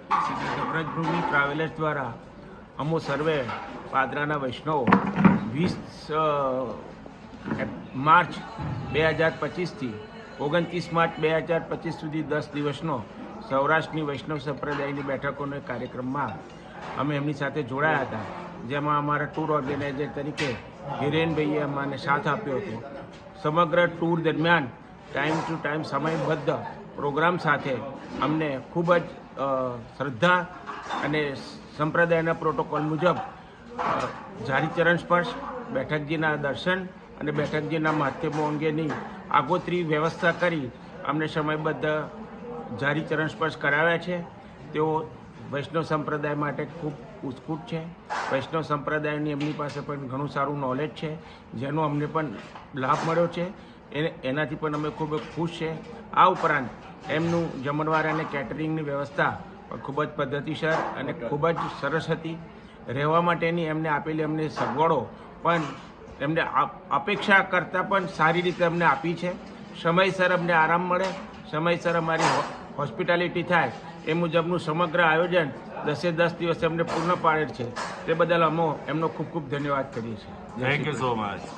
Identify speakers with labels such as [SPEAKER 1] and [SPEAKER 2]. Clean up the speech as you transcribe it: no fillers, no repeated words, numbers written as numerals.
[SPEAKER 1] Vrajbhumi travellers દ્વારા અમો સર્વે પાદરાના વૈષ્ણવો 20 March 2025થી 29 March 2025 સુધી 10 દિવસનો સૌરાષ્ટ્રની વૈષ્ણવ સંપ્રદાયની બેઠકોના કાર્યક્રમમાં અમે એમની સાથે જોડાયા હતા, જેમાં અમારા ટૂર ઓર્ગેનાઇઝર તરીકે હિરેનભાઈએ અમને સાથ આપ્યો હતો. સમગ્ર ટૂર દરમિયાન ટાઈમ ટુ ટાઈમ સમયબદ્ધ પ્રોગ્રામ સાથે અમને ખૂબ જ શ્રદ્ધા અને સંપ્રદાયના પ્રોટોકોલ મુજબ જારીચરણ સ્પર્શ, બેઠકજીના દર્શન અને બેઠકજીના માધ્યમો અંગેની આગોતરી વ્યવસ્થા કરી અમને સમયબદ્ધ જારીચરણ સ્પર્શ કરાવ્યા છે. તેઓ વૈષ્ણવ સંપ્રદાય માટે ખૂબ ઉત્કૃષ્ટ છે. વૈષ્ણવ સંપ્રદાયની એમની પાસે પણ ઘણું સારું નોલેજ છે, જેનો અમને પણ લાભ મળ્યો છે. એનાથી પણ અમે ખૂબ ખુશ છે. આ ઉપરાંત એમનું જમણવાર અને કેટરિંગની વ્યવસ્થા પણ ખૂબ જ પદ્ધતિસર અને ખૂબ જ સરસ હતી. રહેવા માટેની એમને આપેલી અમને સગવડો પણ એમને અપેક્ષા કરતાં પણ સારી રીતે અમને આપી છે. સમયસર અમને આરામ મળે, સમયસર અમારી હોસ્પિટાલિટી થાય એ મુજબનું સમગ્ર આયોજન 10 દિવસે અમને પૂર્ણ પાડેલ છે. તે બદલ અમે એમનો ખૂબ ખૂબ ધન્યવાદ કરીએ છીએ.
[SPEAKER 2] Thank you so much.